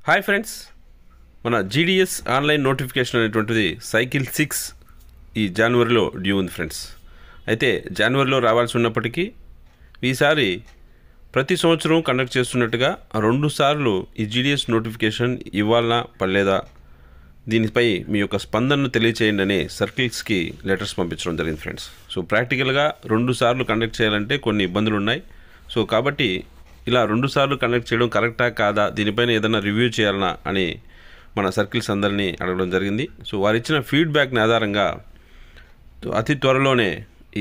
Hi friends, మన GDS online notification అనేటువంటిది cycle 6 ఈ జనవరిలో డ్యూ ఉంది ఫ్రెండ్స్. అయితే జనవరిలో రావాల్సి ఉన్నప్పటికీ ఈసారి ప్రతి సంవత్సరం కండక్ట్ చేస్తున్నట్టుగా 2 సార్లు ఈ జీడిఎస్ నోటిఫికేషన్ ఇవ్వాలనా పడలేదా, దీనిపై మీ యొక్క స్పందనను తెలియచేయండి అనే సర్కిల్స్కి లెటర్స్ పంపించడం జరిగింది ఫ్రెండ్స్. సో ప్రాక్టికల్గా 2 సార్లు కండక్ట్ చేయాలంటే కొన్ని ఇబ్బందులు ఉన్నాయి. సో కాబట్టి ఇలా 2 సార్లు కండక్ట్ చేయడం కరెక్టా కాదా, దీనిపైన ఏదైనా రివ్యూ చేయాలనా అని మన సర్కిల్స్ అందరినీ అడగడం జరిగింది. సో వారు ఇచ్చిన ఫీడ్బ్యాక్ని ఆధారంగా అతి త్వరలోనే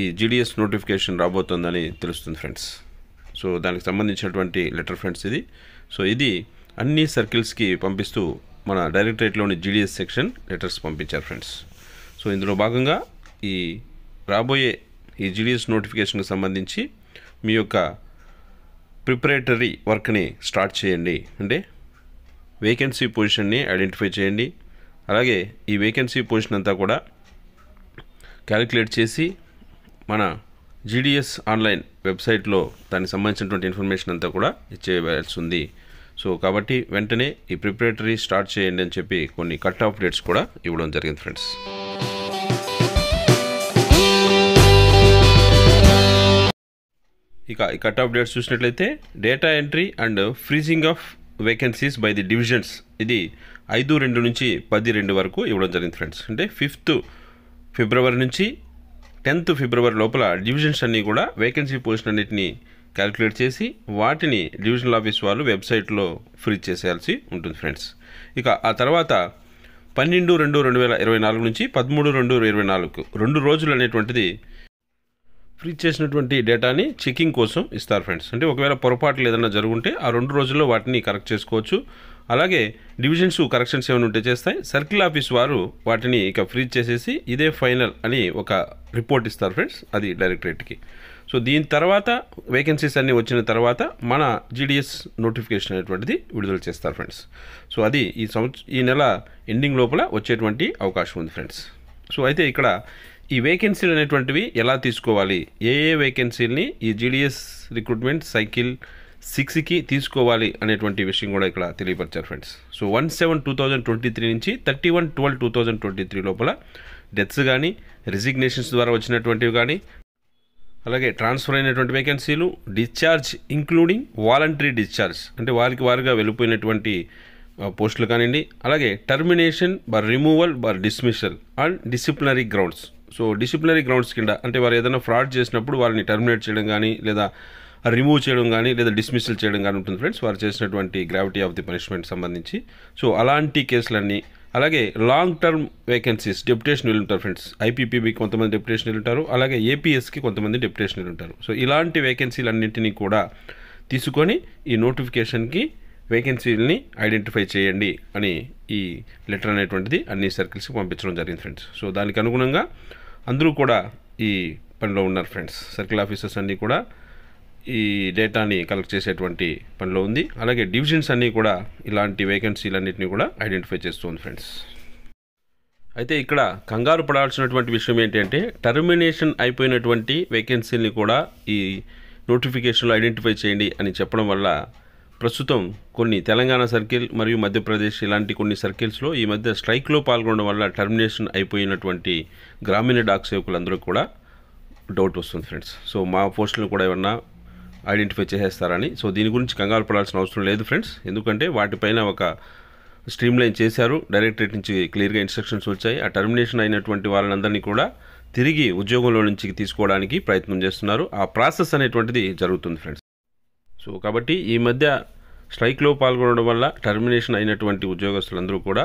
ఈ జీడిఎస్ నోటిఫికేషన్ రాబోతుందని తెలుస్తుంది ఫ్రెండ్స్. సో దానికి సంబంధించినటువంటి లెటర్ ఫ్రెండ్స్ ఇది. సో ఇది అన్ని సర్కిల్స్కి పంపిస్తూ మన డైరెక్టరేట్లోని జీడిఎస్ సెక్షన్ లెటర్స్ పంపించారు ఫ్రెండ్స్. సో ఇందులో భాగంగా ఈ రాబోయే ఈ జీడిఎస్ నోటిఫికేషన్కి సంబంధించి మీ యొక్క ప్రిపరేటరీ వర్క్ని స్టార్ట్ చేయండి. అంటే వేకెన్సీ పొజిషన్ని ఐడెంటిఫై చేయండి. అలాగే ఈ వేకెన్సీ పొజిషన్ అంతా కూడా క్యాలిక్యులేట్ చేసి మన జీడిఎస్ ఆన్లైన్ వెబ్సైట్లో దానికి సంబంధించినటువంటి ఇన్ఫర్మేషన్ అంతా కూడా ఇచ్చేయాల్సి ఉంది. సో కాబట్టి వెంటనే ఈ ప్రిపరేటరీ స్టార్ట్ చేయండి అని చెప్పి కొన్ని కట్ ఆఫ్ డేట్స్ కూడా ఇవ్వడం జరిగింది ఫ్రెండ్స్. ఇక ఈ కట్ ఆఫ్ డేట్స్ చూసినట్లయితే data entry and freezing of vacancies by the divisions ఇది 5/2 నుంచి 10/2 వరకు ఇవ్వడం జరిగింది ఫ్రెండ్స్. అంటే 5th ఫిబ్రవరి నుంచి 10th ఫిబ్రవరి లోపల డివిజన్స్ అన్నీ కూడా వేకెన్సీ పొజిషన్ అన్నిటిని క్యాలిక్యులేట్ చేసి వాటిని డివిజనల్ ఆఫీస్ వాళ్ళు వెబ్సైట్లో ఫ్రీజ్ చేసేయాల్సి ఉంటుంది ఫ్రెండ్స్. ఇక ఆ తర్వాత 12/2/2024 నుంచి 13/2/2024 2 రోజులు అనేటువంటిది ఫ్రీ చేసినటువంటి డేటాని చెకింగ్ కోసం ఇస్తారు ఫ్రెండ్స్. అంటే ఒకవేళ పొరపాట్లు ఏదైనా జరుగుంటే ఆ 2 రోజుల్లో వాటిని కరెక్ట్ చేసుకోవచ్చు. అలాగే డివిజన్స్ కరెక్షన్స్ ఏమైనా ఉంటే చేస్తాయి. సర్కిల్ ఆఫీస్ వారు వాటిని ఇక ఫ్రీజ్ చేసేసి ఇదే ఫైనల్ అని ఒక రిపోర్ట్ ఇస్తారు ఫ్రెండ్స్, అది డైరెక్టరేట్కి. సో దీని తర్వాత వేకెన్సీస్ అన్నీ వచ్చిన తర్వాత మన జీడిఎస్ నోటిఫికేషన్ అనేటువంటిది విడుదల చేస్తారు ఫ్రెండ్స్. సో అది ఈ నెల ఎండింగ్ లోపల వచ్చేటువంటి అవకాశం ఉంది ఫ్రెండ్స్. సో అయితే ఇక్కడ ఈ వేకెన్సీలు అనేటువంటివి ఎలా తీసుకోవాలి, ఏ వేకెన్సీలని ఈ జీడిఎస్ రిక్రూట్మెంట్ సైకిల్ 6కి తీసుకోవాలి అనేటువంటి విషయం కూడా ఇక్కడ తెలియపరిచారు ఫ్రెండ్స్. సో 1/7/2023 నుంచి 31/12/2023 లోపల డెత్స్ కానీ రిజిగ్నేషన్స్ ద్వారా వచ్చినటువంటివి కానీ అలాగే ట్రాన్స్ఫర్ అయినటువంటి వేకెన్సీలు, డిశ్చార్జ్ ఇంక్లూడింగ్ వాలంటరీ డిశ్చార్జ్ అంటే వారిగా వెళ్ళిపోయినటువంటి పోస్టులు కానివ్వండి, అలాగే termination bar removal bar dismissal and disciplinary grounds. So disciplinary grounds కింద అంటే వారు ఏదైనా ఫ్రాడ్ చేసినప్పుడు వారిని టర్మినేట్ చేయడం కానీ లేదా రిమూవ్ చేయడం కానీ లేదా డిస్మిసల్ చేయడం కానీ ఉంటుంది ఫ్రెండ్స్, వారు చేసినటువంటి గ్రావిటీ ఆఫ్ ది పనిష్మెంట్ సంబంధించి. సో అలాంటి కేసులన్నీ, అలాగే లాంగ్ టర్మ్ వేకెన్సీస్ డెప్యుటేషన్ ఉంటారు ఫ్రెండ్స్. ఐపీపీబీకి కొంతమంది డెప్యుటేషన్ ఉంటారు, అలాగే ఏపీఎస్కి కొంతమంది డెప్యుటేషన్ ఉంటారు. సో ఇలాంటి వేకెన్సీలన్నింటినీ కూడా తీసుకొని ఈ నోటిఫికేషన్కి వేకెన్సీలని ఐడెంటిఫై చేయండి అని ఈ లెటర్ అనేటువంటిది అన్ని సర్కిల్స్కి పంపించడం జరిగింది ఫ్రెండ్స్. సో దానికి అనుగుణంగా అందరూ కూడా ఈ పనిలో ఉన్నారు ఫ్రెండ్స్. సర్కిల్ ఆఫీసర్స్ అన్నీ కూడా ఈ డేటాని కలెక్ట్ చేసేటువంటి పనిలో ఉంది. అలాగే డివిజన్స్ అన్నీ కూడా ఇలాంటి వేకెన్సీలన్నింటినీ కూడా ఐడెంటిఫై చేస్తుంది ఫ్రెండ్స్. అయితే ఇక్కడ కంగారు పడాల్సినటువంటి విషయం ఏంటంటే టర్మినేషన్ అయిపోయినటువంటి వేకెన్సీని కూడా ఈ నోటిఫికేషన్లో ఐడెంటిఫై చేయండి అని చెప్పడం వల్ల ప్రస్తుతం కొన్ని తెలంగాణ సర్కిల్ మరియు మధ్యప్రదేశ్ ఇలాంటి కొన్ని సర్కిల్స్లో ఈ మధ్య స్ట్రైక్లో పాల్గొనడం వల్ల టర్మినేషన్ అయిపోయినటువంటి గ్రామీణ డాక్ సేవకులందరూ కూడా డౌట్ వస్తుంది ఫ్రెండ్స్. సో మా పోస్టులను కూడా ఏమన్నా ఐడెంటిఫై చేసేస్తారని. సో దీని గురించి కంగారు పడాల్సిన అవసరం లేదు ఫ్రెండ్స్, ఎందుకంటే వాటిపైన ఒక స్ట్రీమ్లైన్ చేశారు. డైరెక్టరేట్ నుంచి క్లియర్గా ఇన్స్ట్రక్షన్స్ వచ్చాయి. ఆ టర్మినేషన్ అయినటువంటి వాళ్ళందరినీ కూడా తిరిగి ఉద్యోగంలో నుంచి తీసుకోవడానికి ప్రయత్నం చేస్తున్నారు. ఆ ప్రాసెస్ అనేటువంటిది జరుగుతుంది ఫ్రెండ్స్. సో కాబట్టి ఈ మధ్య స్ట్రైక్లో పాల్గొనడం వల్ల టర్మినేషన్ అయినటువంటి ఉద్యోగస్తులందరూ కూడా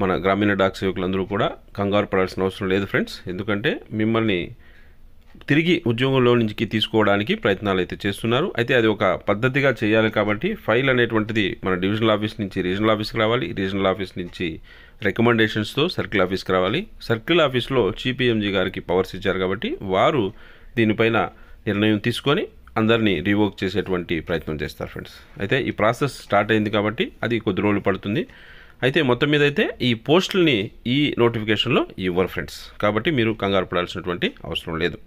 మన గ్రామీణ డాక్ సేవకులందరూ కూడా కంగారు పడాల్సిన అవసరం లేదు ఫ్రెండ్స్, ఎందుకంటే మిమ్మల్ని తిరిగి ఉద్యోగంలో నుంచి తీసుకోవడానికి ప్రయత్నాలు అయితే చేస్తున్నారు. అయితే అది ఒక పద్ధతిగా చేయాలి కాబట్టి ఫైల్ అనేటువంటిది మన డివిజనల్ ఆఫీస్ నుంచి రీజనల్ ఆఫీస్కి రావాలి, రీజనల్ ఆఫీస్ నుంచి రికమెండేషన్స్తో సర్కిల్ ఆఫీస్కి రావాలి. సర్కిల్ ఆఫీస్లో సిపిఎంజీ గారికి పవర్స్ ఇచ్చారు కాబట్టి వారు దీనిపైన నిర్ణయం తీసుకొని అందరినీ రివోక్ చేసేటువంటి ప్రయత్నం చేస్తారు ఫ్రెండ్స్. అయితే ఈ ప్రాసెస్ స్టార్ట్ అయింది కాబట్టి అది కొద్ది రోజులు పడుతుంది. అయితే మొత్తం మీద అయితే ఈ పోస్టుల్ని ఈ నోటిఫికేషన్లో ఇవ్వరు ఫ్రెండ్స్, కాబట్టి మీరు కంగారు పడాల్సినటువంటి అవసరం లేదు.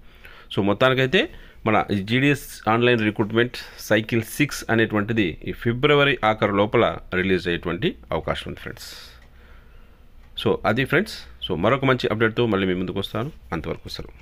సో మొత్తానికైతే మన జీడిఎస్ ఆన్లైన్ రిక్రూట్మెంట్ సైకిల్ 6 అనేటువంటిది ఈ ఫిబ్రవరి ఆఖరు లోపల రిలీజ్ అయ్యేటువంటి అవకాశం ఉంది ఫ్రెండ్స్. సో అది ఫ్రెండ్స్. సో మరొక మంచి అప్డేట్తో మళ్ళీ మీ ముందుకు వస్తాను. అంతవరకు సెలవు.